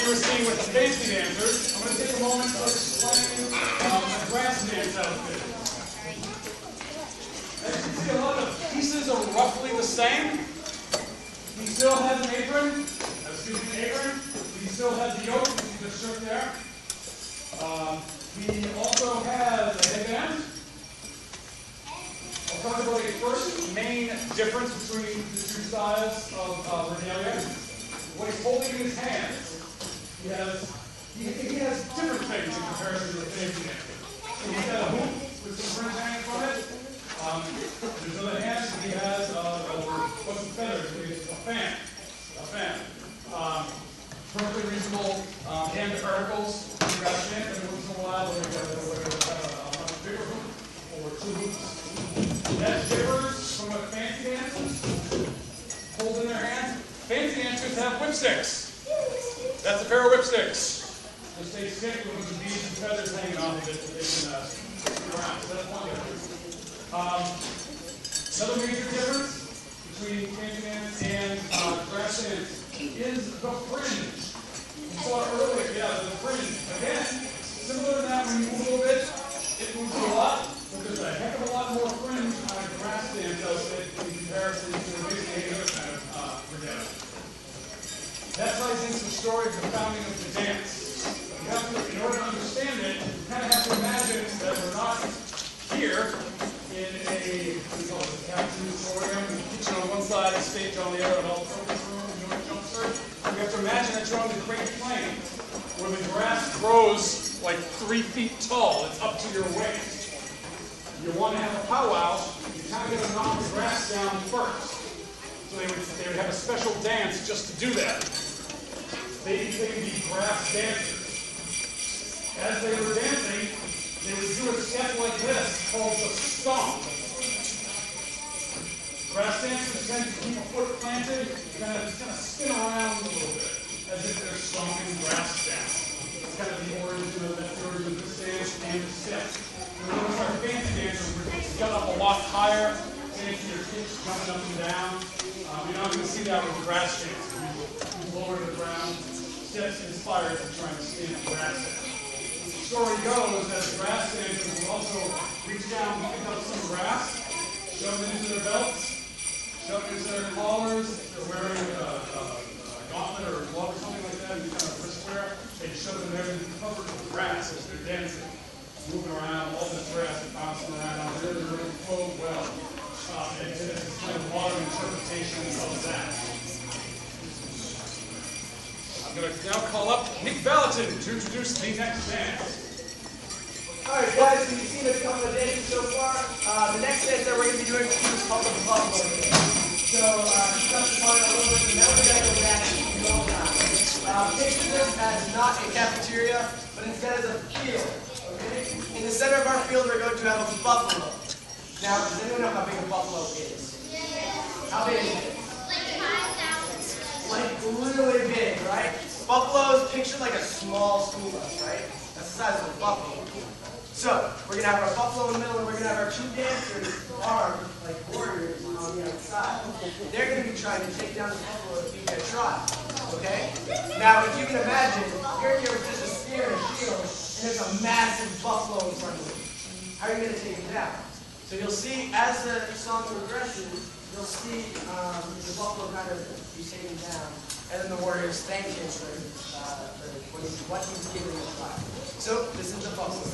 you were seeing with the fancy dancers, I'm going to take a moment to explain the grass dance outfit. As you can see, a lot of the pieces are roughly the same. He still has an apron. He still has the yoke, you see the shirt there. He also has a headband. I'll talk about a first main difference between the two styles of regalia. What he's holding in his hands, he has different things in comparison to the fancy dancer. So he's got a hoop with some fringe hanging from it. There's other hands he has what's the feathers? A fan. Perfectly reasonable hand articles. You got a chance every once in a while where you have a much bigger hoop or two hoops. That differs from what fancy dancers hold in their hands. Fancy dancers have whipsticks. That's a pair of whipsticks. Just a stick with the beads and feathers hanging off of it that they can spin around. So that's one difference. Another major difference between fancy dance and grass dance is the fringe. You saw it earlier, the fringe. Again, similar to that when you move a little bit, it moves a lot, but there's a heck of a lot more fringe on a grass dance outfit in comparison to basically any other kind of regalia. That ties into the story of the founding of the dance. You have to, in order to understand it, you kind of have to imagine that we're not here in a, what do you call it, a cafeteria, the kitchen on one side, a stage on the other, and all the focus room, and you want to jump start. You have to imagine that you're on the Great Plain, where the grass grows like 3 feet tall. It's up to your waist. You want to have a powwow, you kind of got to knock the grass down first. So they would have a special dance just to do that. They became the grass dancers. As they were dancing, they would do a step like this called the stomp. Grass dancers tend to keep a foot planted, kind of spin around a little bit, as if they're stomping grass down. It's kind of the origin of this dance and the step. When we start fancy dancers, we're set up a lot higher, fancy your kicks jumping up and down. You're not going to see that with the grass dance. You lower to the ground, steps inspired from trying to stand the grass down. The story goes that the grass dancers will also reach down and pick up some grass, shove it into their belts, shove it into their collars. If they're wearing a gauntlet or a glove or something like that, any kind of wrist wear, they shove it in there and cover it with grass as they're dancing. Moving around, all this grass and bouncing around, it really, really flowed well. And this is kind of modern interpretation of that. I'm going to now call up Nick Valentin to introduce the next dance. Alright guys, so you've seen a couple of dances so far. The next dance that we're going to be doing is called the buffalo dance. So, just touch upon it a little bit, and then we're going to go back to the old time. Picture this as not a cafeteria, but instead as a field. Okay? In the center of our field, we're going to have a buffalo. Now, does anyone know how big a buffalo is? How big is it? Like really big, right? Buffaloes, picture like a small school bus, right? That's the size of a buffalo. So, we're going to have our buffalo in the middle, and we're going to have our two dancers armed like warriors on the outside. They're going to be trying to take down the buffalo to beat their tribe. Okay? Now, if you can imagine, you're here with just a spear and a shield, and there's a massive buffalo in front of you. How are you going to take it down? So you'll see, as the song progresses, you'll see the buffalo kind of be taken down, and then the warriors thank him for what he's given the tribe. So, this is the buffalo.